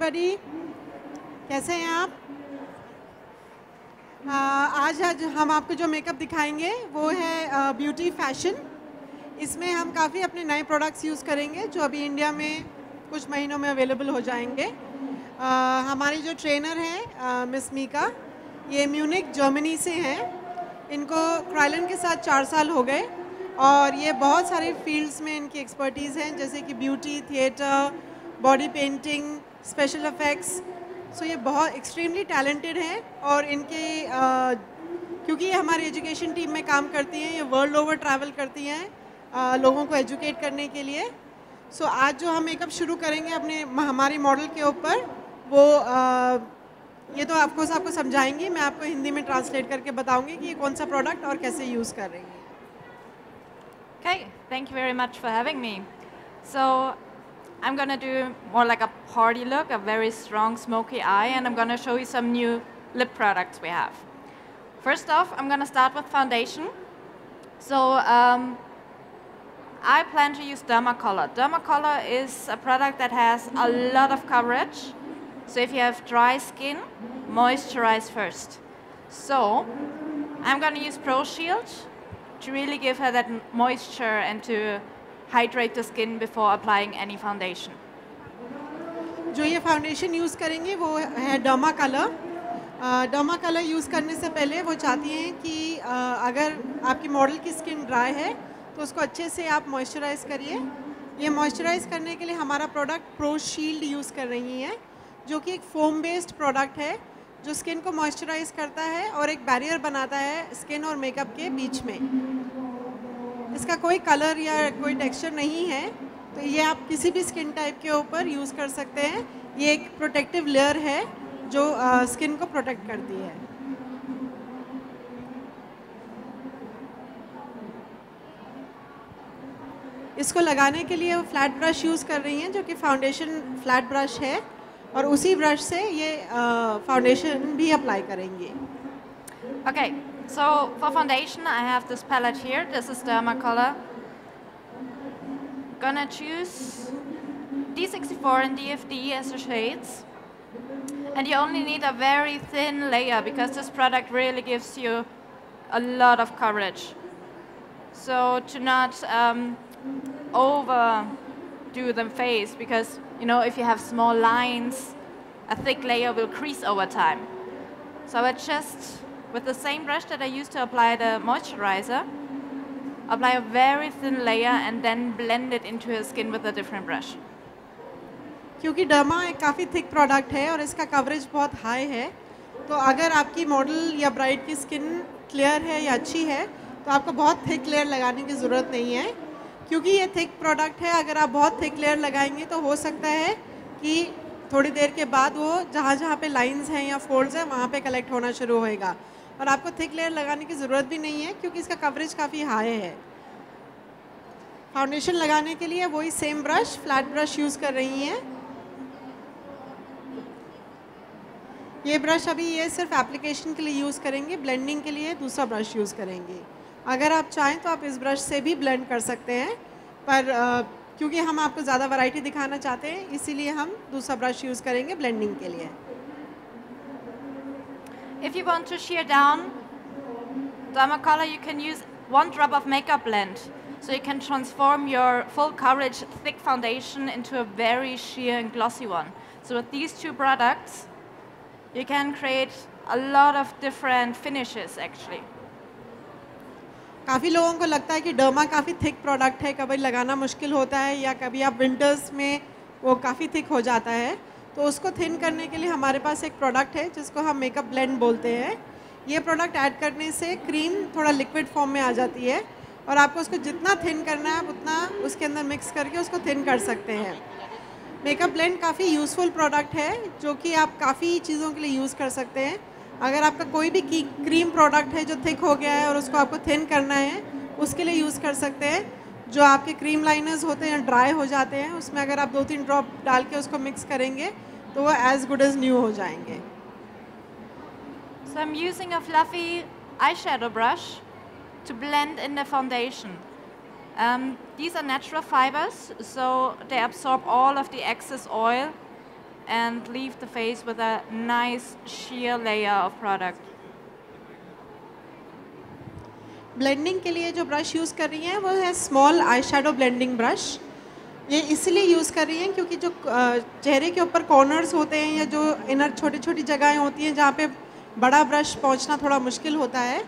everybody. कैसे हैं आप? आज हम आपको जो मेकअप दिखाएंगे वो है ब्यूटी फैशन। इसमें हम काफ़ी अपने नए प्रोडक्ट्स यूज़ करेंगे जो अभी इंडिया में कुछ महीनों में अवेलेबल हो जाएंगे। हमारी जो ट्रेनर हैं मिस मीका, ये म्यूनिक जर्मनी से हैं। इनको क्राइलन के साथ 4 साल हो गए और ये बहुत सारे फील्ड्स में इनकी एक्सपर्टीज़ हैं, जैसे कि beauty, theatre, body painting, special effects. So ये बहुत एक्सट्रीमली टैलेंटेड हैं और इनके क्योंकि ये हमारी एजुकेशन टीम में काम करती हैं, ये वर्ल्ड ओवर ट्रैवल करती हैं लोगों को एजुकेट करने के लिए। सो आज जो हम मेकअप शुरू करेंगे अपने हमारी मॉडल के ऊपर, वो ये तो ऑफकोर्स आपको समझाएंगी, मैं आपको हिंदी में ट्रांसलेट करके बताऊंगी कि ये कौन सा प्रोडक्ट और कैसे यूज़ कर रही हैं। Okay, thank you very much for having me. So I'm going to do more like a party look, a very strong smoky eye, and I'm going to show you some new lip products we have. First off, I'm going to start with foundation. So I plan to use Dermacolor. Dermacolor is a product that has a lot of coverage. So if you have dry skin, moisturize first. So I'm going to use Pro Shield to really give her that moisture and to hydrate the skin before applying any foundation. जो ये foundation use करेंगे वो है डर्माकलर। डर्माकलर use करने से पहले वो चाहती हैं कि अगर आपकी मॉडल की स्किन ड्राई है तो उसको अच्छे से आप मॉइस्चराइज़ करिए। ये मॉइस्चराइज़ करने के लिए हमारा प्रोडक्ट प्रो शील्ड यूज़ कर रही हैं, जो कि एक फोम बेस्ड प्रोडक्ट है जो स्किन को मॉइस्चराइज़ करता है और एक बैरियर बनाता है स्किन और मेकअप के बीच में। इसका कोई कलर या कोई टेक्सचर नहीं है, तो ये आप किसी भी स्किन टाइप के ऊपर यूज़ कर सकते हैं। ये एक प्रोटेक्टिव लेयर है जो स्किन को प्रोटेक्ट करती है। इसको लगाने के लिए वो फ्लैट ब्रश यूज़ कर रही हैं, जो कि फाउंडेशन फ्लैट ब्रश है, और उसी ब्रश से ये फाउंडेशन भी अप्लाई करेंगी। Okay, so for foundation I have this palette here. This is Dermacolor. Gonna choose D64 and DFD as the shades. And you only need a very thin layer because this product really gives you a lot of coverage. So to not overdo the face, because you know if you have small lines, a thick layer will crease over time. So I just, with the same brush that I used to apply the moisturizer, apply a very thin layer and then blend it into your skin with a different brush. क्योंकि derma एक काफ़ी thick product है और इसका coverage बहुत high है, तो अगर आपकी मॉडल या ब्राइड की स्किन क्लियर है या अच्छी है तो आपको बहुत थिक लेयर लगाने की ज़रूरत नहीं है। क्योंकि ये थिक प्रोडक्ट है, अगर आप बहुत थिक लेयर लगाएंगे तो हो सकता है कि थोड़ी देर के बाद वो जहाँ जहाँ पे लाइंस हैं या फोल्ड्स हैं वहाँ पे कलेक्ट होना शुरू होएगा, और आपको थिक लेयर लगाने की ज़रूरत भी नहीं है क्योंकि इसका कवरेज काफ़ी हाई है। फाउंडेशन लगाने के लिए वही same brush, flat brush use कर रही हैं। ये ब्रश अभी ये सिर्फ एप्लीकेशन के लिए यूज़ करेंगे, ब्लेंडिंग के लिए दूसरा ब्रश यूज़ करेंगे। अगर आप चाहें तो आप इस ब्रश से भी ब्लेंड कर सकते हैं, पर क्योंकि हम आपको ज़्यादा वैरायटी दिखाना चाहते हैं इसीलिए हम दूसरा ब्रश यूज़ करेंगे ब्लेंडिंग के लिए। If you want to sheer down Dermacolor, you can use 1 drop of makeup blend. So you can transform your full coverage thick foundation into a very sheer and glossy one. So with these two products, you can create a lot of different finishes actually. काफ़ी लोगों को लगता है कि derma काफ़ी thick product है, कभी लगाना मुश्किल होता है या कभी आप विंटर्स में वो काफ़ी थिक हो जाता है, तो उसको थिन करने के लिए हमारे पास एक प्रोडक्ट है जिसको हम मेकअप ब्लेंड बोलते हैं। ये प्रोडक्ट ऐड करने से क्रीम थोड़ा लिक्विड फॉर्म में आ जाती है और आपको उसको जितना थिन करना है आप उतना उसके अंदर मिक्स करके उसको थिन कर सकते हैं। मेकअप ब्लेंड काफ़ी यूज़फुल प्रोडक्ट है जो कि आप काफ़ी चीज़ों के लिए यूज़ कर सकते हैं। अगर आपका कोई भी क्रीम प्रोडक्ट है जो थिक हो गया है और उसको आपको थिन करना है, उसके लिए यूज़ कर सकते हैं। जो आपके क्रीम लाइनर्स होते हैं ड्राई हो जाते हैं, उसमें अगर आप 2-3 ड्रॉप डाल के उसको मिक्स करेंगे तो वो एज गुड एज न्यू हो जाएंगे। So I'm using a fluffy eyeshadow brush to blend in the foundation. These are natural fibers, so they absorb all of the excess oil and leave the face with a nice sheer layer of product. Blending के लिए जो brush use कर रही हैं वो है small eye shadow blending brush. ये इसलिए यूज़ कर रही हैं क्योंकि जो चेहरे के ऊपर कॉर्नर्स होते हैं या जो इनर छोटी छोटी जगहें होती हैं जहाँ पे बड़ा ब्रश पहुँचना थोड़ा मुश्किल होता है,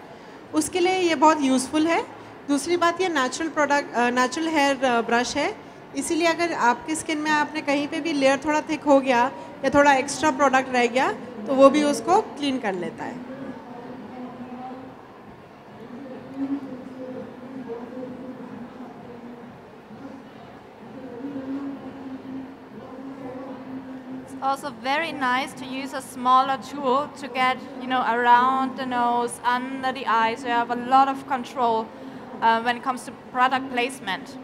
उसके लिए ये बहुत यूज़फुल है। दूसरी बात, ये नेचुरल हेयर ब्रश है, इसीलिए अगर आपकी स्किन में आपने कहीं पे भी लेयर थोड़ा थिक हो गया या थोड़ा एक्स्ट्रा प्रोडक्ट रह गया तो वो भी उसको क्लीन कर लेता है। Also very nice to use a smaller tool to get, around the nose, under the eyes. You have a lot of control when it comes to product placement.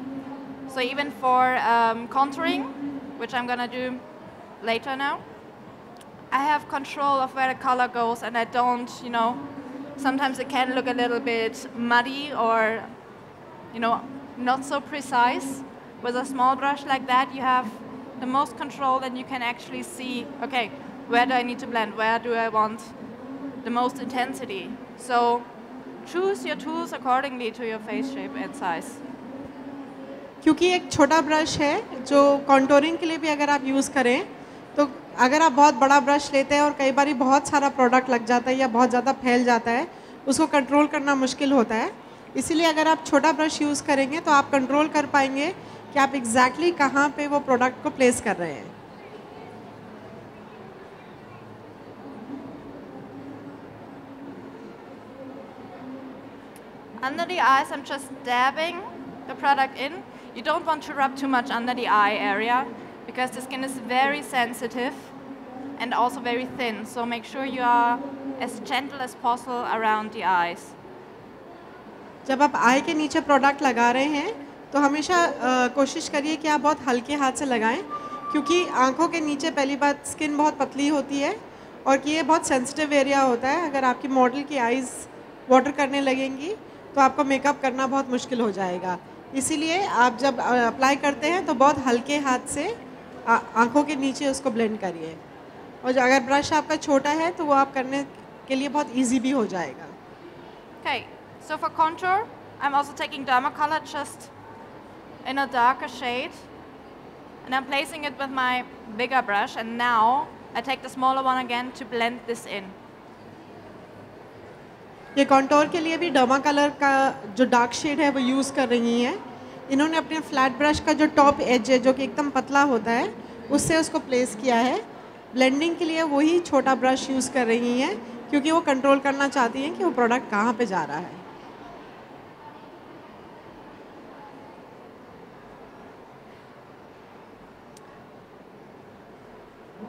So even for contouring, which I'm gonna do later now, I have control of where the color goes, and I don't, sometimes it can look a little bit muddy or, not so precise. With a small brush like that, you have the most control, and you can actually see, okay, where do I need to blend? Where do I want the most intensity? So choose your tools accordingly to your face shape and size. क्योंकि एक छोटा brush है जो contouring के लिए भी अगर आप यूज़ करें तो अगर आप बहुत बड़ा ब्रश लेते हैं और कई बार बहुत सारा प्रोडक्ट लग जाता है या बहुत ज़्यादा फैल जाता है, उसको कंट्रोल करना मुश्किल होता है। इसीलिए अगर आप छोटा ब्रश यूज़ करेंगे तो आप कंट्रोल कर पाएंगे कि आप एग्जैक्टली कहाँ पे वो प्रोडक्ट को प्लेस कर रहे हैं। Under the eyes, I'm just dabbing the product in. You don't want to rub too much under the eye area because the skin is very sensitive and also very thin. So make sure you are as gentle as possible around the eyes. जब आप आई के नीचे product लगा रहे हैं तो हमेशा कोशिश करिए कि आप बहुत हल्के हाथ से लगाएं, क्योंकि आंखों के नीचे पहली बात स्किन बहुत पतली होती है और कि ये बहुत सेंसिटिव एरिया होता है। अगर आपकी मॉडल की आईज़ वाटर करने लगेंगी तो आपको मेकअप करना बहुत मुश्किल हो जाएगा। इसीलिए आप जब अप्लाई करते हैं तो बहुत हल्के हाथ से आंखों के नीचे उसको ब्लेंड करिए, और अगर ब्रश आपका छोटा है तो वो आप करने के लिए बहुत इजी भी हो जाएगा। Okay, so for contour, I'm also taking Dermacolor just in a darker shade, and I'm placing it with my bigger brush, and now I take the smaller one again to blend this in. ये contour के लिए भी derma colour का जो dark shade है वो use कर रही हैं। इन्होंने अपने फ्लैट ब्रश का जो टॉप एज है जो कि एकदम पतला होता है उससे उसको प्लेस किया है। ब्लेंडिंग के लिए वही छोटा ब्रश यूज़ कर रही हैं क्योंकि वो कंट्रोल करना चाहती हैं कि वो प्रोडक्ट कहाँ पे जा रहा है।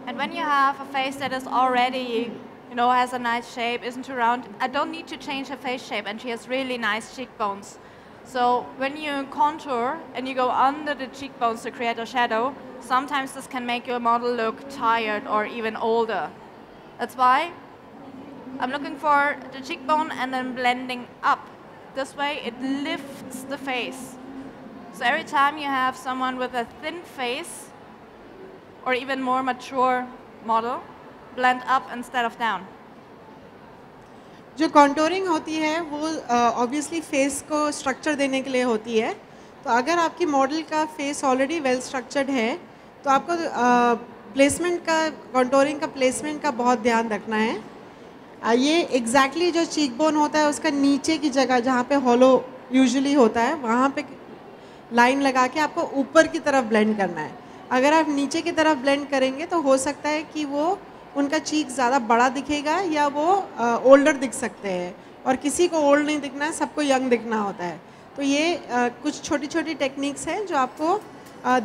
And when you have a face that is already, has a nice shape, isn't too round, I don't need to change her face shape, and she has really nice cheekbones. So when you contour and you go under the cheekbones to create a shadow, sometimes this can make your model look tired or even older. That's why I'm looking for the cheekbone and then blending up. This way it lifts the face. So every time you have someone with a thin face or even more mature model, blend up instead of down. जो contouring होती है वो obviously face को structure देने के लिए होती है। तो अगर आपकी मॉडल का फेस ऑलरेडी वेल स्ट्रक्चर्ड है तो आपको प्लेसमेंट का कॉन्टोरिंग का प्लेसमेंट का बहुत ध्यान रखना है। ये एग्जैक्टली जो चीक बोन होता है उसका नीचे की जगह जहाँ पे हॉलो यूजुअली होता है वहाँ पे लाइन लगा के आपको ऊपर की तरफ ब्लेंड करना है। अगर आप नीचे की तरफ ब्लेंड करेंगे तो हो सकता है कि वो उनका चीक ज़्यादा बड़ा दिखेगा या वो ओल्डर दिख सकते हैं, और किसी को ओल्ड नहीं दिखना है, सबको यंग दिखना होता है। तो ये कुछ छोटी छोटी टेक्निक्स हैं जो आपको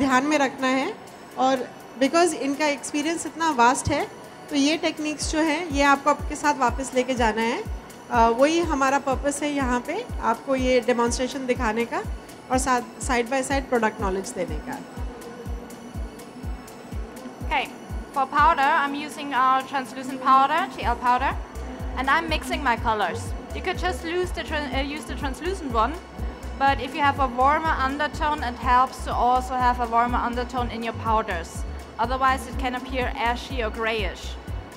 ध्यान में रखना है, और बिकॉज़ इनका एक्सपीरियंस इतना वास्ट है तो ये टेक्निक्स जो हैं ये आपको आपके साथ वापस लेके जाना है। वही हमारा पर्पस है यहाँ पे आपको ये डेमोन्स्ट्रेशन दिखाने का और साथ side by side product knowledge देने का। Okay, for powder, I'm using our translucent powder, TL powder, and I'm mixing my colors. You could just use the translucent one, but if you have a warmer undertone, it helps to also have a warmer undertone in your powders. Otherwise, it can appear ashy or grayish.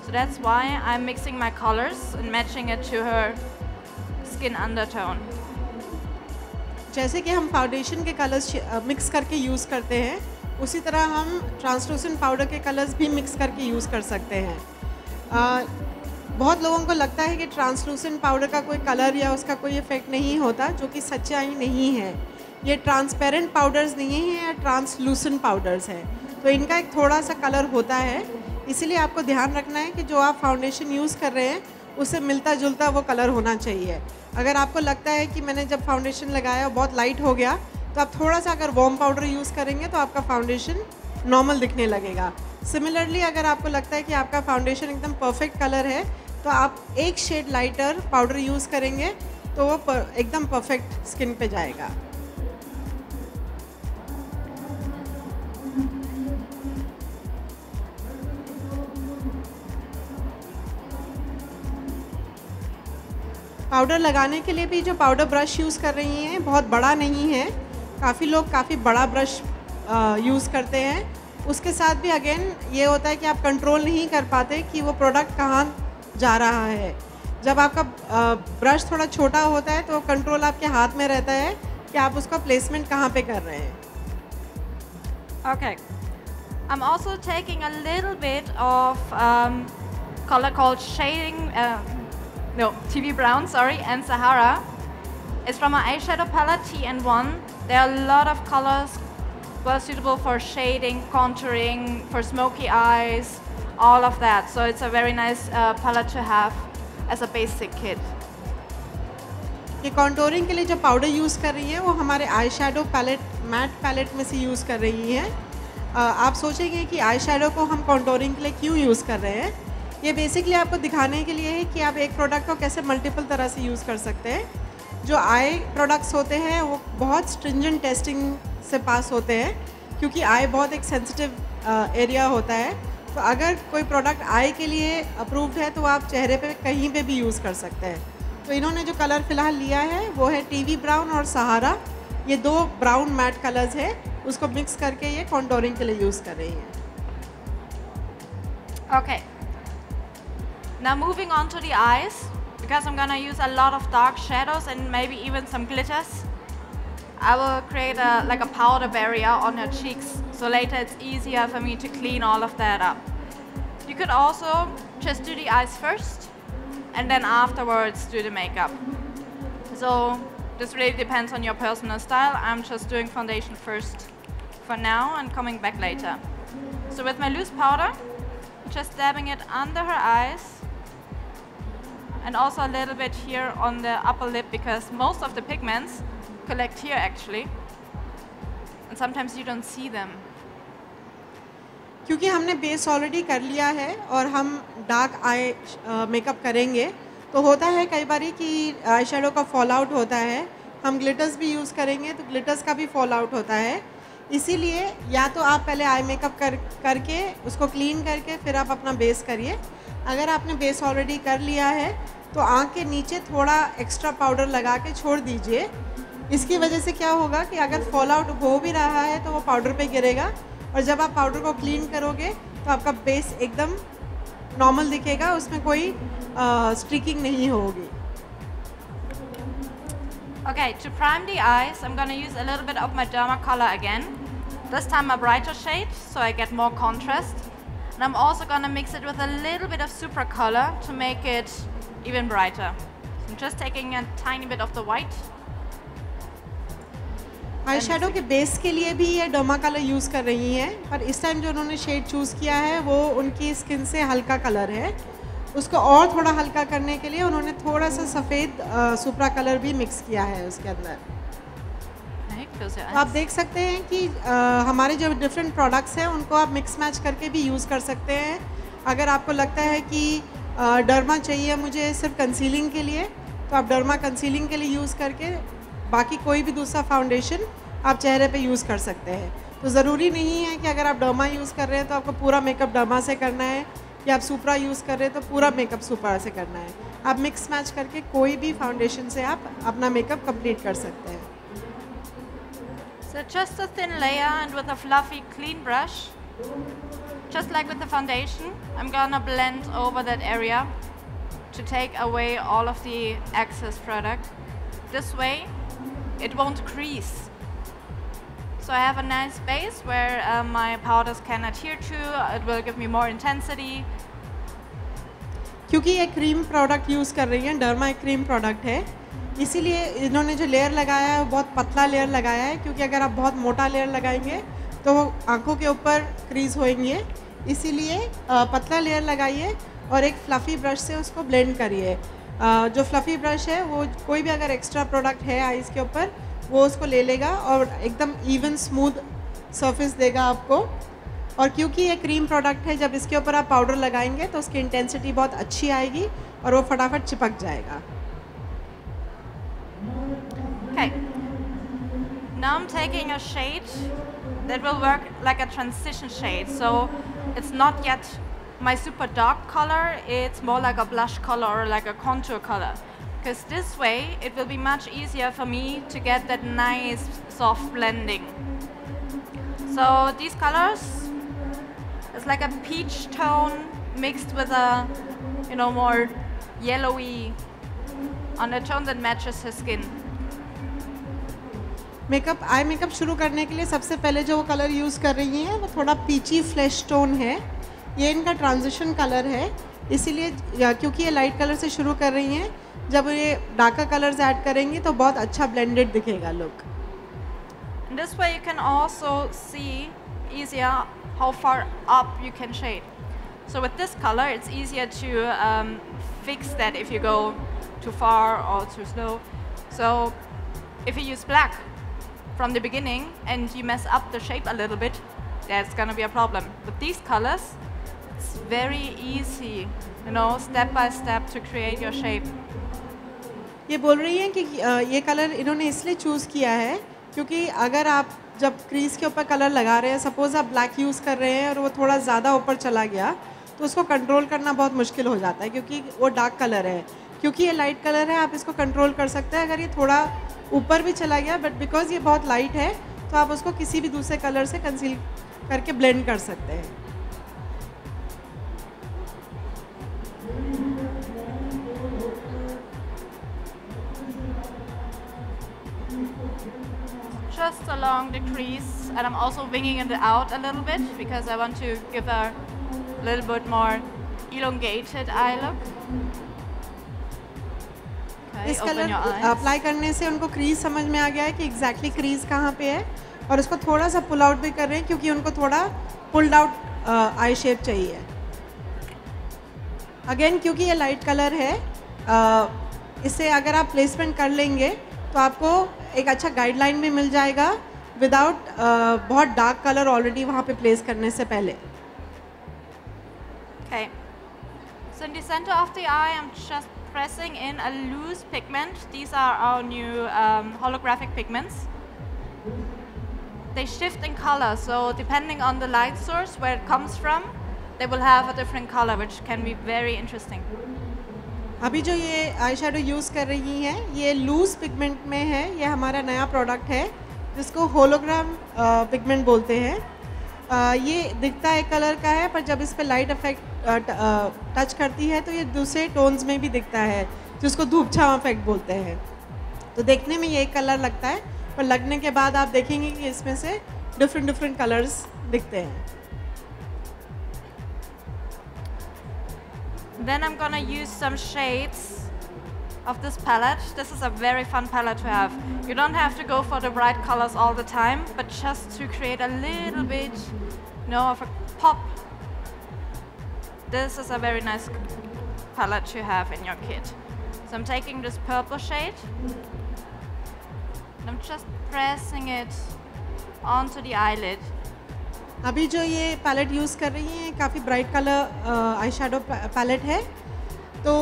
So that's why I'm mixing my colors and matching it to her skin undertone. जैसे कि हम foundation के colours mix करके use करते हैं, उसी तरह हम ट्रांसलूसेंट पाउडर के कलर्स भी मिक्स करके यूज़ कर सकते हैं। बहुत लोगों को लगता है कि ट्रांसलूसेंट पाउडर का कोई कलर या उसका कोई इफ़ेक्ट नहीं होता, जो कि सच्चाई नहीं है। ये ट्रांसपेरेंट पाउडर्स नहीं हैं या ट्रांसलूसेंट पाउडर्स हैं, तो इनका एक थोड़ा सा कलर होता है। इसीलिए आपको ध्यान रखना है कि जो आप फाउंडेशन यूज़ कर रहे हैं उससे मिलता जुलता वो कलर होना चाहिए। अगर आपको लगता है कि मैंने जब फाउंडेशन लगाया और बहुत लाइट हो गया, तो आप थोड़ा सा अगर वार्म पाउडर यूज़ करेंगे तो आपका फाउंडेशन नॉर्मल दिखने लगेगा। सिमिलरली अगर आपको लगता है कि आपका फाउंडेशन एकदम परफेक्ट कलर है, तो आप एक शेड लाइटर पाउडर यूज़ करेंगे तो वो एकदम परफेक्ट स्किन पे जाएगा। पाउडर लगाने के लिए भी जो पाउडर ब्रश यूज़ कर रही हैं बहुत बड़ा नहीं है। काफ़ी लोग काफ़ी बड़ा ब्रश यूज़ करते हैं। उसके साथ भी अगेन ये होता है कि आप कंट्रोल नहीं कर पाते कि वो प्रोडक्ट कहाँ जा रहा है। जब आपका ब्रश थोड़ा छोटा होता है तो कंट्रोल आपके हाथ में रहता है कि आप उसका प्लेसमेंट कहाँ पे कर रहे हैं। Okay. I'm also taking a little bit of color called TV Brown, and Sahara. It's from my eyeshadow palette TN1. There are a lot of colors well suitable for shading, contouring, for smoky eyes, all of that. So it's a very nice palette to have as a basic kit. ये contouring के लिए जो powder use कर रही है वो हमारे eye shadow palette matte palette में से यूज़ कर रही है। आप सोचेंगे कि आई शेडो को हम कॉन्टोरिंग के लिए क्यों यूज़ कर रहे हैं। ये बेसिकली आपको दिखाने के लिए है कि आप एक प्रोडक्ट को कैसे मल्टीपल तरह से यूज़ कर सकते हैं। जो आई प्रोडक्ट्स होते हैं वो बहुत स्ट्रिंजेंट टेस्टिंग से पास होते हैं, क्योंकि आई बहुत एक सेंसिटिव एरिया होता है। तो अगर कोई प्रोडक्ट आई के लिए अप्रूव्ड है तो आप चेहरे पे कहीं पे भी यूज़ कर सकते हैं। तो इन्होंने जो कलर फ़िलहाल लिया है वो है टीवी ब्राउन और सहारा। ये दो ब्राउन मैट कलर्स है, उसको मिक्स करके ये कॉन्टोरिंग के लिए यूज़ कर रही हैं। Okay. Now moving on to the eyes, because I'm gonna use a lot of dark shadows and maybe even some glitters, I will create like a powder barrier on her cheeks, so later it's easier for me to clean all of that up. You could also just do the eyes first and then afterwards do the makeup. So this really depends on your personal style. I'm just doing foundation first for now and coming back later. So with my loose powder, just dabbing it under her eyes and also a little bit here on the upper lip, because most of the pigments collect here actually, and sometimes you don't see them. क्योंकि हमने base already कर लिया है और हम dark eye makeup करेंगे, तो होता है कई बार कि आई शेडो का फॉल आउट होता है। हम ग्लिटर्स भी यूज़ करेंगे तो ग्लिटर्स का भी फॉल आउट होता है। इसीलिए या तो आप पहले आई मेकअप करके उसको क्लीन करके फिर आप अपना बेस करिए। अगर आपने बेस ऑलरेडी कर लिया है तो आँख के नीचे थोड़ा एक्स्ट्रा पाउडर लगा के छोड़ दीजिए। इसकी वजह से क्या होगा कि अगर फॉल आउट हो भी रहा है तो वो पाउडर पे गिरेगा, और जब आप पाउडर को क्लीन करोगे तो आपका बेस एकदम नॉर्मल दिखेगा, उसमें कोई स्ट्रीकिंग नहीं होगी। Okay, to prime the eyes, I'm gonna use a little bit of my Derma color again. This time a brighter shade, so I get more contrast. And I'm also gonna mix it with a little bit of Supra color to make it even brighter. So I'm just taking a tiny bit of the white. Eye shadow के base के लिए भी ये derma colour use कर रही हैं, पर इस टाइम जो उन्होंने शेड चूज़ किया है वो उनकी स्किन से हल्का कलर है। उसको और थोड़ा हल्का करने के लिए उन्होंने थोड़ा सा सफ़ेद सुप्रा कलर भी मिक्स किया है उसके अंदर। तो आप देख सकते हैं कि हमारे जो डिफरेंट प्रोडक्ट्स हैं उनको आप मिक्स मैच करके भी यूज़ कर सकते हैं। अगर आपको लगता है कि डर्मा चाहिए मुझे सिर्फ कंसीलिंग के लिए, तो आप डर्मा कंसीलिंग के लिए यूज़ करके बाकी कोई भी दूसरा फाउंडेशन आप चेहरे पे यूज़ कर सकते हैं। तो ज़रूरी नहीं है कि अगर आप डर्मा यूज़ कर रहे हैं तो आपको पूरा मेकअप डर्मा से करना है, या आप सुप्रा यूज़ कर रहे हैं तो पूरा मेकअप सुप्रा से करना है। आप मिक्स मैच करके कोई भी फाउंडेशन से आप अपना मेकअप कंप्लीट कर सकते हैं। So just a thin layer and with a fluffy clean brush, just like with the foundation, I'm gonna blend over that area to take away all of the excess product. This way, it won't crease. So I have a nice base where my powders can adhere to. It will give me more intensity. क्योंकि ये cream product use कर रही हैं, derma एक cream product है, इसीलिए इन्होंने जो लेयर लगाया है वो बहुत पतला लेयर लगाया है, क्योंकि अगर आप बहुत मोटा लेयर लगाएंगे तो वो आँखों के ऊपर क्रीज होएंगे, इसीलिए पतला लेयर लगाइए और एक फ्लफ़ी ब्रश से उसको ब्लेंड करिए। जो फ्लफ़ी ब्रश है वो कोई भी अगर एक्स्ट्रा प्रोडक्ट है आइज़ के ऊपर वो उसको ले लेगा और एकदम इवन स्मूथ सरफेस देगा आपको। और क्योंकि ये क्रीम प्रोडक्ट है, जब इसके ऊपर आप पाउडर लगाएंगे तो उसकी इंटेंसिटी बहुत अच्छी आएगी और वो फटाफट चिपक जाएगा। Okay. Now I'm taking a shade that will work like a transition shade. So it's not yet my super dark color, it's more like a blush color or like a contour color. Because this way it will be much easier for me to get that nice soft blending. So these colors, it's like a peach tone mixed with a, you know, more yellowy undertone that matches his skin. Eye makeup शुरू करने के लिए सबसे पहले जो वो colour use कर रही हैं वो थोड़ा पीची फ्लैश टोन है। ये इनका ट्रांजिशन कलर है, इसीलिए क्योंकि ये लाइट कलर से शुरू कर रही हैं, जब ये डार्कर कलर्स ऐड करेंगी तो बहुत अच्छा ब्लेंडेड दिखेगा look. This way you can also see easier how far up you can shade. So with this color it's easier to fix that if you go too far or too slow. So if you use black from the beginning and you mess up the shape a little bit, that's gonna be a problem. With these colors, it's very easy, you know, step by step to create your shape. ये बोल रही हैं कि ये colour इन्होंने इसलिए choose किया है क्योंकि अगर आप जब क्रीज के ऊपर कलर लगा रहे हैं, सपोज़ आप ब्लैक यूज़ कर रहे हैं और वो थोड़ा ज़्यादा ऊपर चला गया तो उसको कंट्रोल करना बहुत मुश्किल हो जाता है, क्योंकि वो डार्क कलर है। क्योंकि ये लाइट कलर है आप इसको कंट्रोल कर सकते हैं। अगर ये थोड़ा ऊपर भी चला गया, बट बिकॉज ये बहुत लाइट है तो आप उसको किसी भी दूसरे कलर से कंसील करके ब्लेंड कर सकते हैं। Just along the crease, and I'm also winging it out a little bit because I want to give a little bit more elongated eye look. इस कलर अप्लाई करने से उनको क्रीज समझ में आ गया है कि एग्जैक्टली क्रीज कहाँ पे है, और उसको थोड़ा सा पुल आउट भी कर रहे हैं क्योंकि उनको थोड़ा पुल्ड आउट आई शेप चाहिए। अगेन क्योंकि ये लाइट कलर है, इससे अगर आप प्लेसमेंट कर लेंगे तो आपको एक अच्छा गाइडलाइन भी मिल जाएगा विदाउट बहुत डार्क कलर ऑलरेडी वहाँ पे प्लेस करने से पहले। Okay. So in the center of the eye, I'm just pressing in a loose pigment. These are our new holographic pigments. They shift in color, so depending on the light source where it comes from, they will have a different color, which can be very interesting. अभी जो ये आई shadow use कर रही हैं ये loose pigment में है। ये हमारा नया प्रोडक्ट है जिसको होलोग्राम पिगमेंट बोलते हैं। ये दिखता है कलर का है, पर जब इस पे लाइट इफेक्ट टच करती है तो ये दूसरे टोन्स में भी दिखता है, जिसको धूप छांव इफेक्ट बोलते हैं। तो देखने में ये एक कलर लगता है, पर लगने के बाद आप देखेंगे कि इसमें से डिफरेंट कलर्स दिखते हैं। Then I'm gonna use some shades of this palette. This is a very fun palette to have. You don't have to go for the bright colors all the time, but just to create a little bit, you know, of a pop. This is a very nice palette to have in your kit. So I'm taking this purple shade and I'm just pressing it onto the eyelid. अभी जो ये palette use कर रही हैं काफ़ी bright colour eye shadow palette है। तो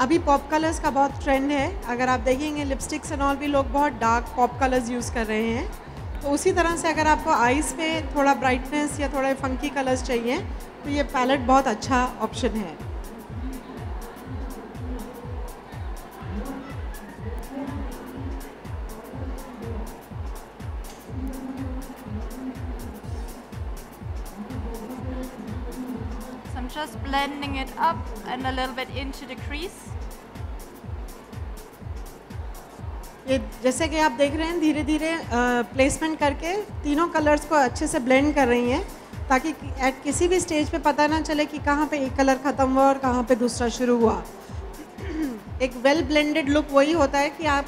अभी पॉप कलर्स का बहुत ट्रेंड है। अगर आप देखेंगे लिपस्टिक्स एंड ऑल भी लोग बहुत डार्क पॉप कलर्स यूज़ कर रहे हैं। तो उसी तरह से अगर आपको आईज़ पे थोड़ा ब्राइटनेस या थोड़ा फंकी कलर्स चाहिए तो ये पैलेट बहुत अच्छा ऑप्शन है। just blending it up and a little bit into the crease. ये जैसे कि आप देख रहे हैं धीरे धीरे प्लेसमेंट करके तीनों कलर्स को अच्छे से ब्लेंड कर रही हैं ताकि एट किसी भी स्टेज पे पता ना चले कि कहाँ पे एक कलर ख़त्म हुआ और कहाँ पे दूसरा शुरू हुआ। एक वेल ब्लेंडेड लुक वही होता है कि आप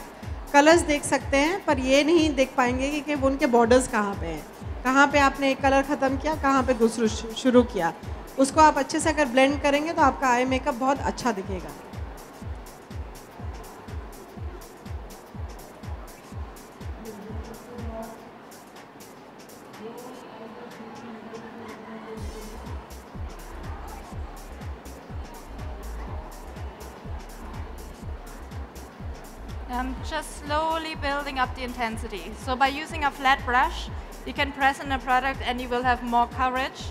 कलर्स देख सकते हैं पर ये नहीं देख पाएंगे कि उनके बॉर्डर्स कहाँ पे हैं, कहाँ पे आपने एक कलर ख़त्म किया, कहाँ पे दूसरा शुरू किया। उसको आप अच्छे से अगर ब्लेंड करेंगे तो आपका आई मेकअप बहुत अच्छा दिखेगा। I'm just slowly building up the intensity. So by using a flat brush, you can press in a product and you will have more coverage.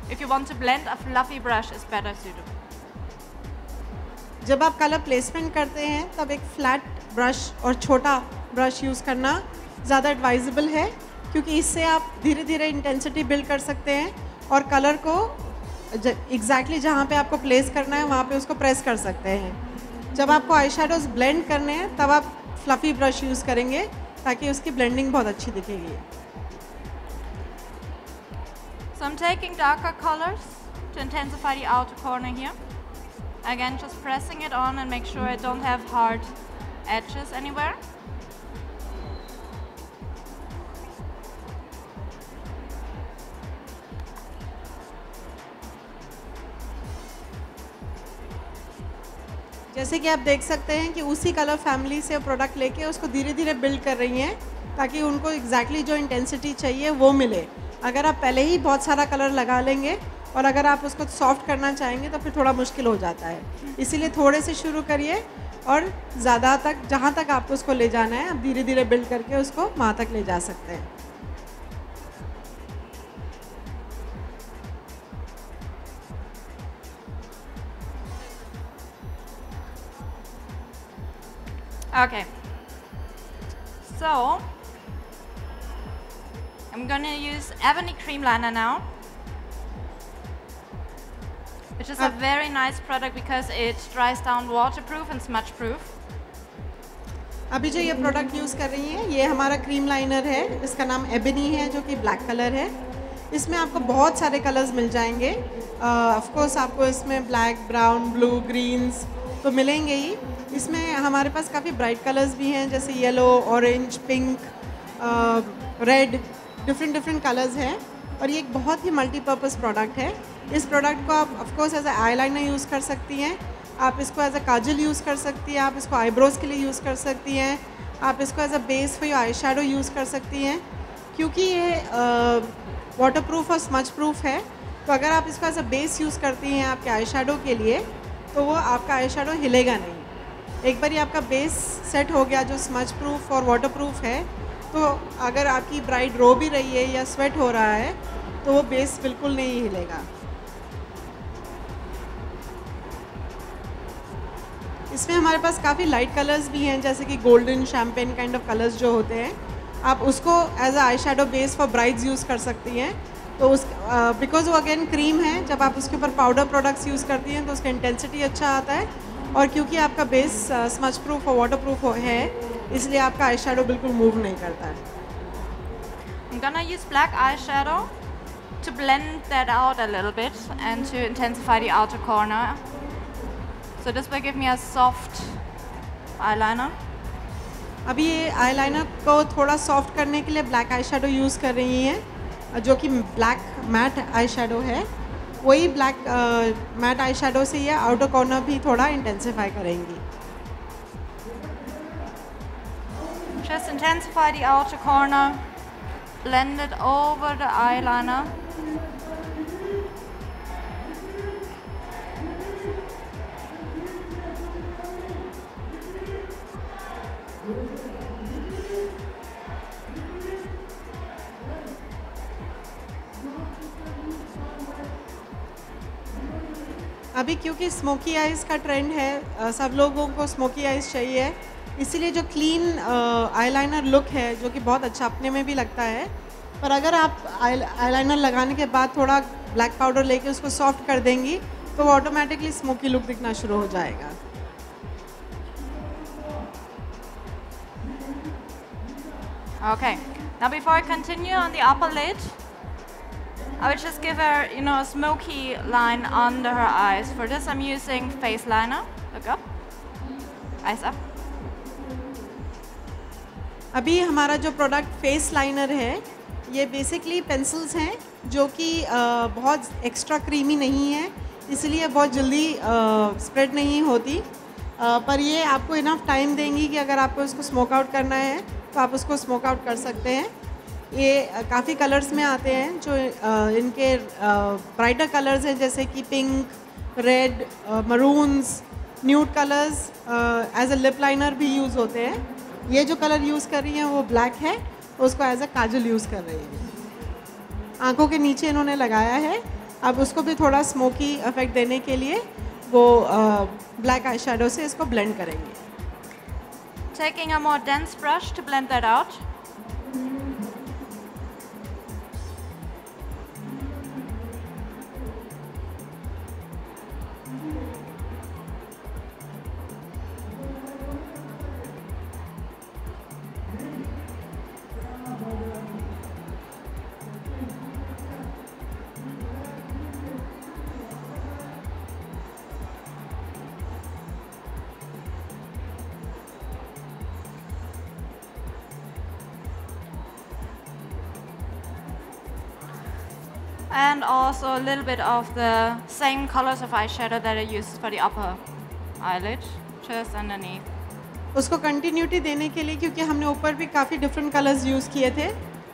If you want to blend, a fluffy brush is better suitable. जब आप colour placement करते हैं तब एक flat brush और छोटा brush use करना ज़्यादा एडवाइजेबल है क्योंकि इससे आप धीरे धीरे इंटेंसिटी बिल्ड कर सकते हैं और कलर को एग्जैक्टली जहाँ पे आपको प्लेस करना है वहाँ पे उसको प्रेस कर सकते हैं। जब आपको आई शेडोज ब्लेंड करने हैं तब आप फ्लफ़ी ब्रश यूज़ करेंगे ताकि उसकी ब्लेंडिंग बहुत अच्छी दिखेगी। So I'm taking darker colors to intensify the outer corner here. Again, just pressing it on and make sure I don't have hard edges anywhere. जैसे कि आप देख सकते हैं कि उसी कलर फैमिली से प्रोडक्ट लेके उसको धीरे धीरे बिल्ड कर रही हैं ताकि उनको एग्जैक्टली जो इंटेंसिटी चाहिए वो मिले। अगर आप पहले ही बहुत सारा कलर लगा लेंगे और अगर आप उसको सॉफ्ट करना चाहेंगे तो फिर थोड़ा मुश्किल हो जाता है। इसीलिए थोड़े से शुरू करिए और ज़्यादा तक जहाँ तक आपको उसको ले जाना है आप धीरे धीरे बिल्ड करके उसको वहाँ तक ले जा सकते हैं। Okay, so I'm gonna use Ebony Cream Liner now, which is a very nice product because it dries down waterproof and smudge proof. अभी जो ये प्रोडक्ट यूज़ कर रही हैं ये हमारा क्रीम लाइनर है, इसका नाम एबनी है जो कि ब्लैक कलर है। इसमें आपको बहुत सारे कलर्स मिल जाएंगे। ऑफ कोर्स आपको इसमें ब्लैक, ब्राउन, ब्लू, ग्रीन्स तो मिलेंगे ही। इसमें हमारे पास काफ़ी ब्राइट कलर्स भी हैं जैसे yellow, orange, pink, red, different colours हैं और ये एक बहुत ही मल्टीपर्पज़ प्रोडक्ट है। इस प्रोडक्ट को आप of course as a eyeliner use कर सकती हैं, आप इसको एज अ काजल यूज़ कर सकती हैं, आप इसको आईब्रोज़ के लिए यूज़ कर सकती हैं, आप इसको as a base for your eye shadow use कर सकती हैं। क्योंकि ये वाटरप्रूफ और स्मज प्रूफ है तो अगर आप इसको एज अ बेस यूज़ करती हैं आपके आई शेडो के लिए तो वो आपका आई शेडो हिलेगा नहीं। एक बार आपका बेस सेट हो गया जो स्मज प्रूफ और वाटर प्रूफ है तो अगर आपकी ब्राइड रो भी रही है या स्वेट हो रहा है तो वो बेस बिल्कुल नहीं हिलेगा। इसमें हमारे पास काफ़ी लाइट कलर्स भी हैं जैसे कि golden, champagne kind of colours जो होते हैं, आप उसको as a eye shadow base for brides use कर सकती हैं। तो उस बिकॉज वो अगेन क्रीम है, जब आप उसके ऊपर पाउडर प्रोडक्ट्स यूज़ करती हैं तो उसका इंटेंसिटी अच्छा आता है और क्योंकि आपका बेस स्मज प्रूफ और वाटर प्रूफ है इसलिए आपका आई शेडो बिल्कुल मूव नहीं करता है। I'm gonna use black eyeshadow to blend that out a little bit and to intensify the outer corner. So this will give me a soft eyeliner. अभी ये eyeliner को थोड़ा सॉफ्ट करने के लिए ब्लैक आई शेडो यूज़ कर रही हैं जो कि ब्लैक मैट आई शेडो है। वही ब्लैक मैट आई शेडो से ये आउटर कॉर्नर भी थोड़ा इंटेंसिफाई करेंगी। Just intensify the outer corner, blend it over the eyeliner. अभी क्योंकि स्मोकी आइज़ का ट्रेंड है, सब लोगों को स्मोकी आइज़ चाहिए, इसीलिए जो क्लीन आईलाइनर लुक है जो कि बहुत अच्छा अपने में भी लगता है, पर अगर आप आईलाइनर लगाने के बाद थोड़ा ब्लैक पाउडर लेके उसको सॉफ्ट कर देंगी तो वो ऑटोमेटिकली स्मोकी लुक दिखना शुरू हो जाएगा। Okay, now before I continue on the upper lid, I will just give her, a smoky line under her eyes. For this, I'm using face liner. Look up, eyes up. अभी हमारा जो product face liner है, ये basically pencils हैं जो कि बहुत extra creamy नहीं है, इसलिए बहुत जल्दी स्प्रेड नहीं होती, पर ये आपको इनफ टाइम देंगी कि अगर आपको इसको स्मोक आउट करना है तो आप उसको स्मोक आउट कर सकते हैं। ये काफ़ी कलर्स में आते हैं जो इनके ब्राइटर कलर्स हैं, जैसे कि pink, red, maroons, nude colours as a lip liner भी यूज़ होते हैं। ये जो कलर यूज़ कर रही हैं वो ब्लैक है, उसको एज अ काजल यूज़ कर रही है। आंखों के नीचे इन्होंने लगाया है, अब उसको भी थोड़ा स्मोकी इफेक्ट देने के लिए वो ब्लैक आई शेडो से इसको ब्लेंड करेंगे। Taking a more dense brush to blend that out. And also a little bit of the same colors of eyeshadow that I used for the upper eyelid, just underneath. उसको continuity देने के लिए, क्योंकि हमने ऊपर भी काफ़ी डिफरेंट कलर्स यूज़ किए थे,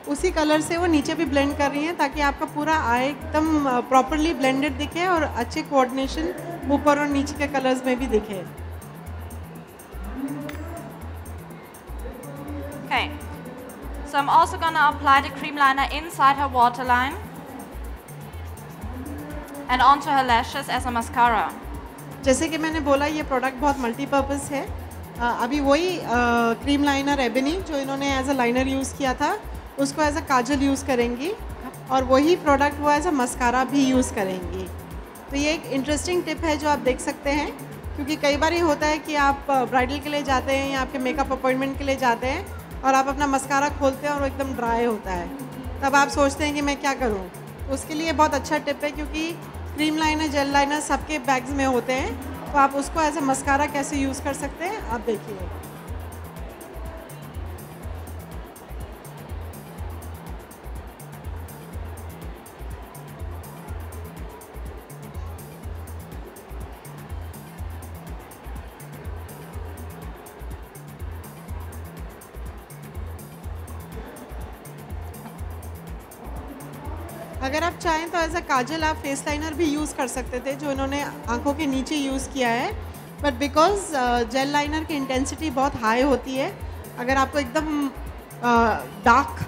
उसी कलर से वो नीचे भी ब्लेंड कर रही हैं ताकि आपका पूरा आई एकदम प्रॉपरली ब्लेंडेड दिखे और अच्छे कोऑर्डिनेशन ऊपर और नीचे के कलर्स में भी दिखे। Okay, so I'm also gonna apply the cream liner inside her waterline and onto her lashes as a mascara. जैसे कि मैंने बोला, ये प्रोडक्ट बहुत मल्टीपर्पज़ है। अभी वही क्रीम लाइनर एबनी जो इन्होंने एज अ लाइनर यूज़ किया था उसको एज अ काजल यूज़ करेंगी, और वही प्रोडक्ट वो एज अ मस्कारा भी यूज़ करेंगी। तो ये एक इंटरेस्टिंग टिप है जो आप देख सकते हैं, क्योंकि कई बार ये होता है कि आप ब्राइडल के लिए जाते हैं या आपके मेकअप अपॉइंटमेंट के लिए जाते हैं और आप अपना मस्कारा खोलते हैं और वो एकदम ड्राई होता है, तब आप सोचते हैं कि मैं क्या करूँ। उसके लिए बहुत अच्छा टिप है, क्योंकि क्रीम लाइनर, जेल लाइनर सबके बैग्स में होते हैं, तो आप उसको एज अ मस्कारा कैसे यूज़ कर सकते हैं आप देखिए। अगर आप चाहें तो एज अ काजल आप फेस लाइनर भी यूज़ कर सकते थे जो इन्होंने आंखों के नीचे यूज़ किया है, बट बिकॉज जेल लाइनर की इंटेंसिटी बहुत हाई होती है, अगर आपको एकदम डार्क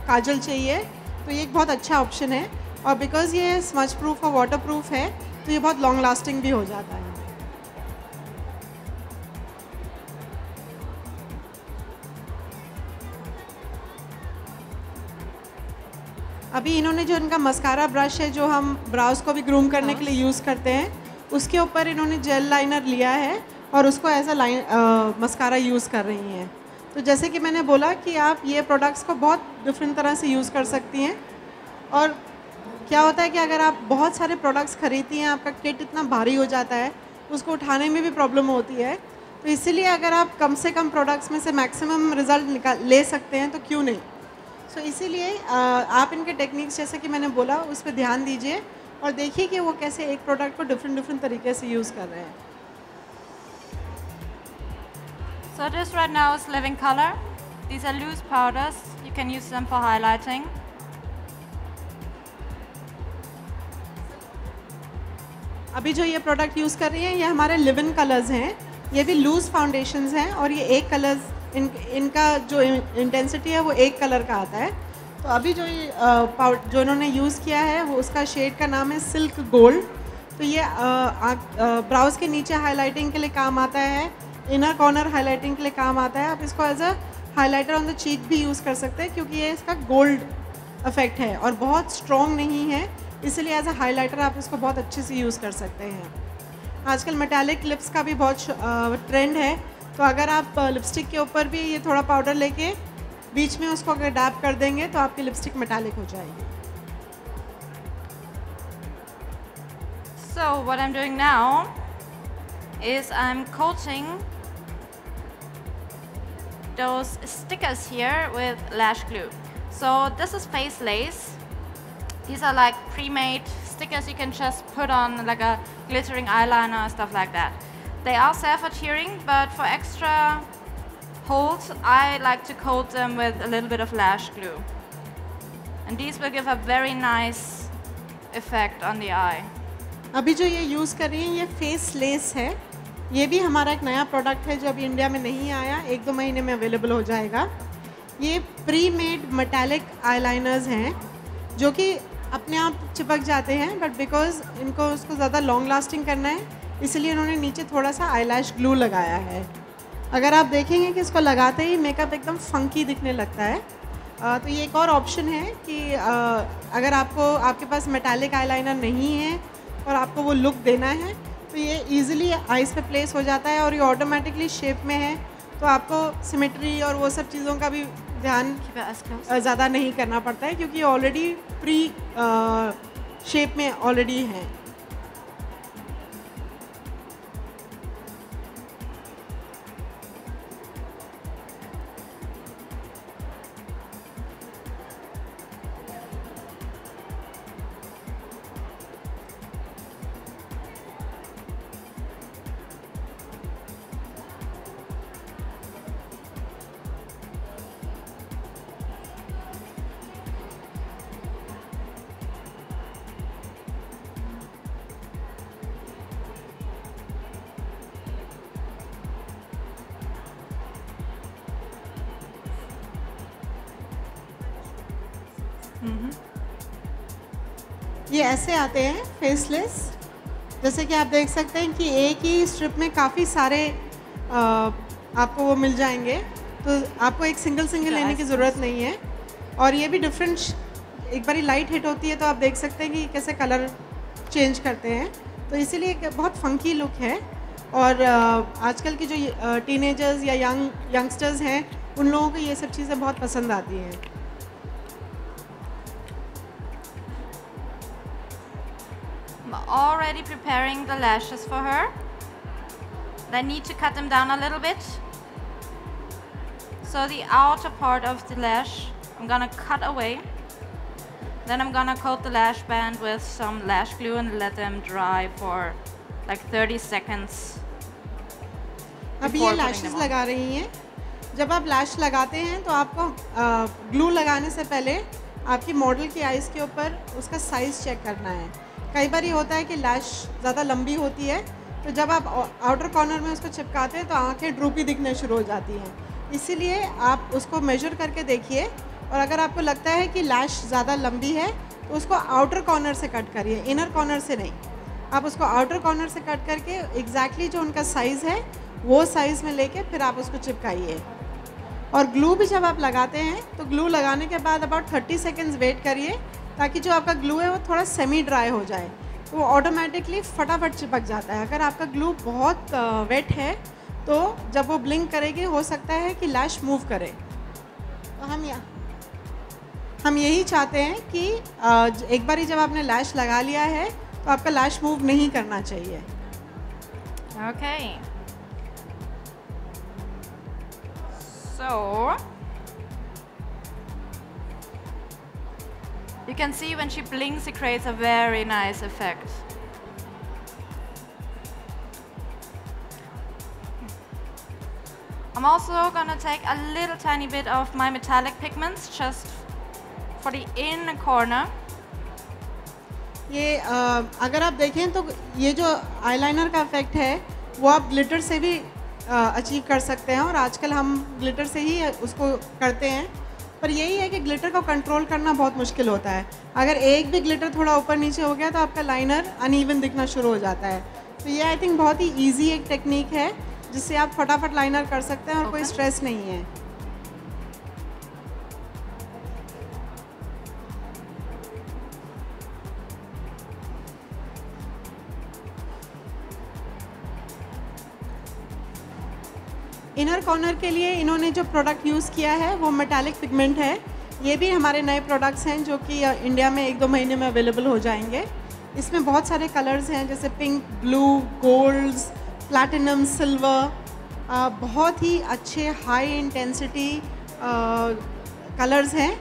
काजल चाहिए तो ये एक बहुत अच्छा ऑप्शन है, और बिकॉज ये स्मच प्रूफ और वाटर प्रूफ है तो ये बहुत लॉन्ग लास्टिंग भी हो जाता है। अभी इन्होंने जो इनका मस्कारा ब्रश है जो हम ब्राउज को भी ग्रूम करने के लिए यूज़ करते हैं, उसके ऊपर इन्होंने जेल लाइनर लिया है और उसको एज अ मस्कारा यूज़ कर रही हैं। तो जैसे कि मैंने बोला कि आप ये प्रोडक्ट्स को बहुत डिफरेंट तरह से यूज़ कर सकती हैं, और क्या होता है कि अगर आप बहुत सारे प्रोडक्ट्स खरीदती हैं, आपका किट इतना भारी हो जाता है, उसको उठाने में भी प्रॉब्लम होती है, तो इसीलिए अगर आप कम से कम प्रोडक्ट्स में से मैक्सिमम रिज़ल्ट ले सकते हैं तो क्यों नहीं। सो इसीलिए आप इनके टेक्निक्स जैसे कि मैंने बोला उस पर ध्यान दीजिए और देखिए कि वो कैसे एक प्रोडक्ट को डिफरेंट तरीके से यूज़ कर रहे हैं। So this right now is living color. These are loose powders. You can use them for highlighting. अभी जो ये प्रोडक्ट यूज़ कर रही हैं ये हमारे लिव इन कलर्स हैं, ये भी लूज फाउंडेशंस हैं और ये एक कलर्स इनका जो इंटेंसिटी है वो एक कलर का आता है। तो अभी जो जो इन्होंने यूज़ किया है वो उसका शेड का नाम है सिल्क गोल्ड। तो ये ब्राउज के नीचे हाइलाइटिंग के लिए काम आता है, इनर कॉर्नर हाइलाइटिंग के लिए काम आता है। आप इसको as a highlighter on the cheek भी यूज़ कर सकते हैं क्योंकि ये इसका गोल्ड इफेक्ट है और बहुत स्ट्रॉन्ग नहीं है, इसलिए एज अ हाइलाइटर आप इसको बहुत अच्छे से यूज़ कर सकते हैं। आजकल मेटालिक लिप्स का भी बहुत ट्रेंड है, तो अगर आप लिपस्टिक के ऊपर भी ये थोड़ा पाउडर लेके बीच में उसको अगर डैप कर देंगे तो आपकी लिपस्टिक मेटालिक हो जाएगी। So what I'm doing now is I'm coating those stickers here with lash glue. So this is Face Lace. These are like pre-made stickers you can just put on like a glittering eyeliner, stuff like that. They are self-adhering, but for extra hold, I like to coat them with a little bit of lash glue. And these will give a very nice effect on the eye. अभी जो ये use कर रही हैं ये face less है। ये भी हमारा एक नया प्रोडक्ट है जो अभी इंडिया में नहीं आया, 1-2 महीने में अवेलेबल हो जाएगा। ये प्री मेड मेटालिक आईलाइनर्स हैं जो कि अपने आप चिपक जाते हैं, बट बिकॉज इनको उसको ज़्यादा लॉन्ग लास्टिंग करना है इसलिए उन्होंने नीचे थोड़ा सा आईलैश ग्लू लगाया है। अगर आप देखेंगे कि इसको लगाते ही मेकअप एकदम फंकी दिखने लगता है। तो ये एक और ऑप्शन है कि अगर आपके पास मेटालिक आईलाइनर नहीं है और आपको वो लुक देना है तो ये इजीली आईज पे प्लेस हो जाता है और ये ऑटोमेटिकली शेप में है, तो आपको सिमेट्री और वो सब चीज़ों का भी ध्यान ज़्यादा नहीं करना पड़ता है क्योंकि ऑलरेडी प्री शेप में ऑलरेडी है। ये ऐसे आते हैं फेसलेस, जैसे कि आप देख सकते हैं कि एक ही स्ट्रिप में काफ़ी सारे आपको वो मिल जाएंगे, तो आपको एक सिंगल लेने की ज़रूरत नहीं है। और ये भी डिफरेंट, एक बारी लाइट हिट होती है तो आप देख सकते हैं कि कैसे कलर चेंज करते हैं, तो इसीलिए एक बहुत फंकी लुक है। और आजकल की जो टीनेजर्स या यंगस्टर्स हैं उन लोगों को ये सब चीज़ें बहुत पसंद आती हैं। I'm already preparing the lashes for her. I need to cut them down a little bit. So the outer part of the lash I'm gonna cut away. Then I'm gonna coat the lash band with some lash glue and let them dry for like 30 seconds. अभी ये lashes लगा रही हैं। जब आप लैश लगाते हैं तो आपको ग्लू लगाने से पहले आपकी मॉडल की आइज़ के ऊपर उसका साइज़ चेक करना है। कई बार ये होता है कि लैश ज़्यादा लंबी होती है, तो जब आप आउटर कॉर्नर में उसको चिपकाते हैं तो आंखें ड्रूपी दिखने शुरू हो जाती हैं। इसीलिए आप उसको मेजर करके देखिए, और अगर आपको लगता है कि लैश ज़्यादा लंबी है तो उसको आउटर कॉर्नर से कट करिए, इनर कॉर्नर से नहीं। आप उसको आउटर कॉर्नर से कट करके एग्जैक्टली जो उनका साइज़ है वो साइज़ में लेके फिर आप उसको चिपकाइए। और ग्लू भी जब आप लगाते हैं तो ग्लू लगाने के बाद अबाउट 30 सेकेंड्स वेट करिए ताकि जो आपका ग्लू है वो थोड़ा सेमी ड्राई हो जाए, तो वो ऑटोमेटिकली फटाफट चिपक जाता है। अगर आपका ग्लू बहुत वेट है तो जब वो ब्लिंक करेगी हो सकता है कि लैश मूव करे। तो हम यही चाहते हैं कि एक बारी जब आपने लैश लगा लिया है तो आपका लैश मूव नहीं करना चाहिए। Okay. So you can see when she blinks, it creates a very nice effect. I'm also gonna take a little tiny bit of my metallic pigments just for the inner corner. ये अगर आप देखें तो ये जो eyeliner का effect है वो आप ग्लिटर से भी अचीव कर सकते हैं, और आजकल हम ग्लिटर से ही उसको करते हैं। पर यही है कि ग्लिटर को कंट्रोल करना बहुत मुश्किल होता है। अगर एक भी ग्लिटर थोड़ा ऊपर नीचे हो गया तो आपका लाइनर अनइवन दिखना शुरू हो जाता है। तो ये आई थिंक बहुत ही ईजी एक टेक्निक है जिससे आप फटाफट लाइनर कर सकते हैं और कोई स्ट्रेस नहीं है। इनर कॉर्नर के लिए इन्होंने जो प्रोडक्ट यूज़ किया है वो मेटालिक पिगमेंट है। ये भी हमारे नए प्रोडक्ट्स हैं जो कि इंडिया में 1-2 महीने में अवेलेबल हो जाएंगे। इसमें बहुत सारे कलर्स हैं जैसे pink, blue, golds, platinum, silver, बहुत ही अच्छे हाई इंटेंसिटी कलर्स हैं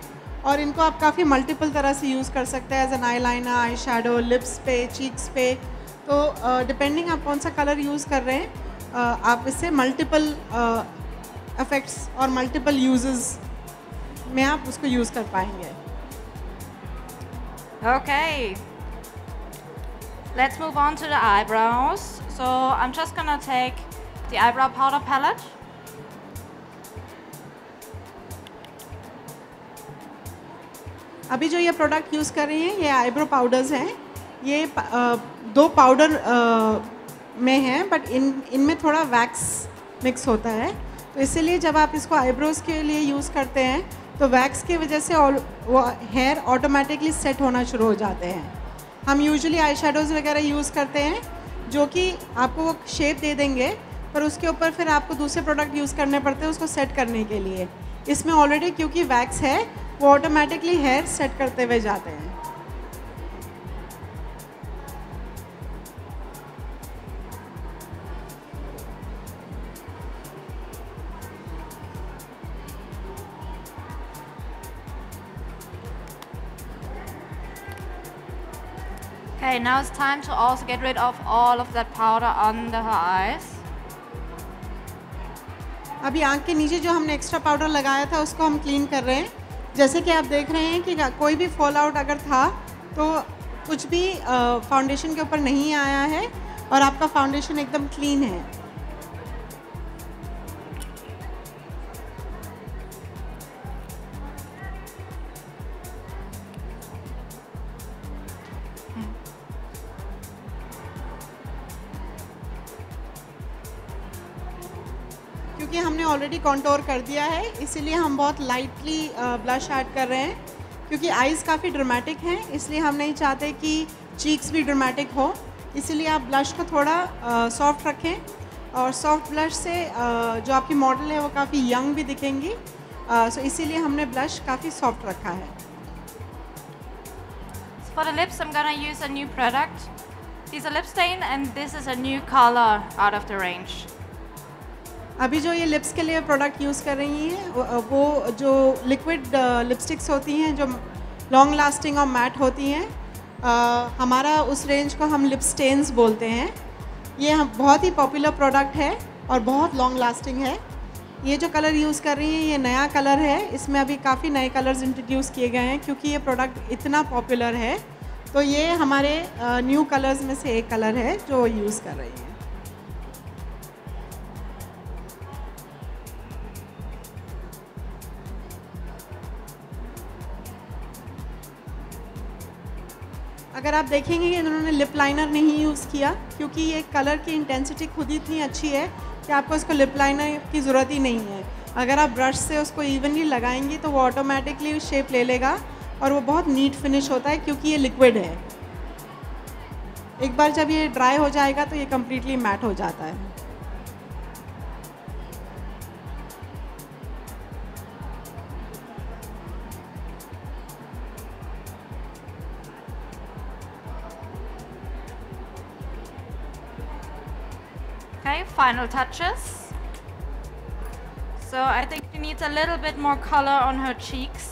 और इनको आप काफ़ी मल्टीपल तरह से यूज़ कर सकते हैं as an eyeliner, eye shadow, lips पे, चीक्स पे। तो डिपेंडिंग आप कौन सा कलर यूज़ कर रहे हैं आप इससे मल्टीपल इफ़ेक्ट्स और मल्टीपल यूजेस में आप उसको यूज़ कर पाएंगे। Okay, let's move on to the eyebrows. So I'm just gonna take the eyebrow powder palette. अभी जो ये प्रोडक्ट यूज़ कर रही हैं ये आईब्रो पाउडर्स हैं। ये 2 पाउडर में हैं बट इनमें थोड़ा वैक्स मिक्स होता है, तो इसीलिए जब आप इसको आईब्रोज़ के लिए यूज़ करते हैं तो वैक्स की वजह से वो हेयर ऑटोमेटिकली सेट होना शुरू हो जाते हैं। हम यूजुअली आई शेडोज़ वगैरह यूज़ करते हैं जो कि आपको वो शेप दे देंगे, पर उसके ऊपर फिर आपको दूसरे प्रोडक्ट यूज़ करने पड़ते हैं उसको सेट करने के लिए। इसमें ऑलरेडी क्योंकि वैक्स है वो ऑटोमेटिकली हेयर सेट करते हुए जाते हैं। Okay, now it's time to also get rid of all of that powder under her eyes. अभी आँख के नीचे जो हमने एक्स्ट्रा पाउडर लगाया था उसको हम क्लीन कर रहे हैं। जैसे कि आप देख रहे हैं कि कोई भी फॉल आउट अगर था तो कुछ भी फाउंडेशन के ऊपर नहीं आया है और आपका फाउंडेशन एकदम क्लीन है। क्योंकि हमने ऑलरेडी कॉन्टोर कर दिया है इसीलिए हम बहुत लाइटली ब्लश ऐड कर रहे हैं, क्योंकि आईज़ काफ़ी ड्रामेटिक हैं इसलिए हम नहीं चाहते कि चीक्स भी ड्रामेटिक हो। इसीलिए आप ब्लश को थोड़ा सॉफ्ट रखें और सॉफ्ट ब्लश से जो आपकी मॉडल है वो काफ़ी यंग भी दिखेंगी। सो इसीलिए हमने ब्लश काफ़ी सॉफ्ट रखा है। For the lips, I'm gonna use a new product. This is a lip stain and this is a new color out of the range. अभी जो ये लिप्स के लिए प्रोडक्ट यूज़ कर रही हैं वो जो लिक्विड लिपस्टिक्स होती हैं जो लॉन्ग लास्टिंग और मैट होती हैं, हमारा उस रेंज को हम लिप स्टेन्स बोलते हैं। ये बहुत ही पॉपुलर प्रोडक्ट है और बहुत लॉन्ग लास्टिंग है। ये जो कलर यूज़ कर रही हैं ये नया कलर है, इसमें अभी काफ़ी नए कलर्स इंट्रोड्यूस किए गए हैं क्योंकि ये प्रोडक्ट इतना पॉपुलर है। तो ये हमारे न्यू कलर्स में से एक कलर है जो यूज़ कर रही हैं। अगर आप देखेंगे कि इन्होंने लिप लाइनर नहीं यूज़ किया क्योंकि ये कलर की इंटेंसिटी खुद ही इतनी अच्छी है कि आपको इसको लिप लाइनर की ज़रूरत ही नहीं है। अगर आप ब्रश से उसको इवनली लगाएंगी तो वो ऑटोमेटिकली शेप ले लेगा और वो बहुत नीट फिनिश होता है क्योंकि ये लिक्विड है। एक बार जब ये ड्राई हो जाएगा तो ये कम्प्लीटली मैट हो जाता है। Okay, final touches. So I think she needs a little bit more color on her cheeks.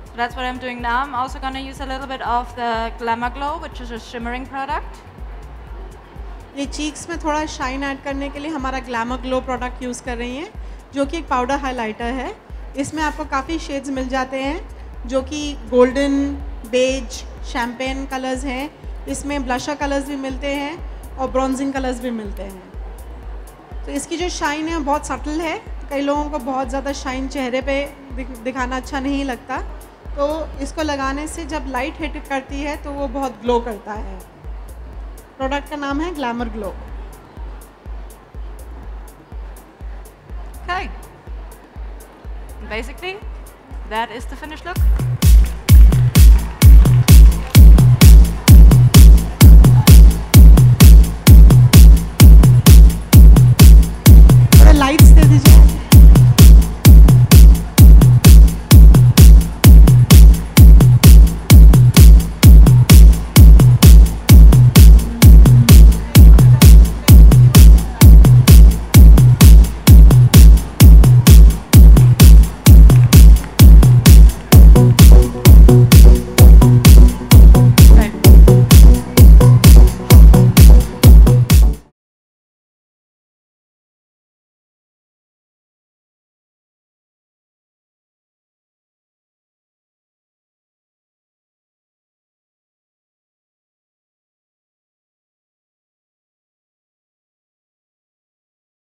So that's what I'm doing now. I'm also going to use a little bit of the Glamour Glow, which is a shimmering product. ये cheeks में थोड़ा shine add करने के लिए हमारा glamour glow product use कर रही हैं जो कि एक पाउडर हाइलाइटर है। इसमें आपको काफ़ी शेड्स मिल जाते हैं जो कि गोल्डन, बेज, शैम्पेन कलर्स हैं। इसमें ब्लशर कलर्स भी मिलते हैं और ब्रॉन्जिंग कलर्स भी मिलते हैं। तो इसकी जो शाइन है बहुत सटल है। कई लोगों को बहुत ज़्यादा शाइन चेहरे पे दिखाना अच्छा नहीं लगता, तो इसको लगाने से जब लाइट हिट करती है तो वो बहुत ग्लो करता है। प्रोडक्ट का नाम है glamour glow. Okay. Basically, that is the finished look.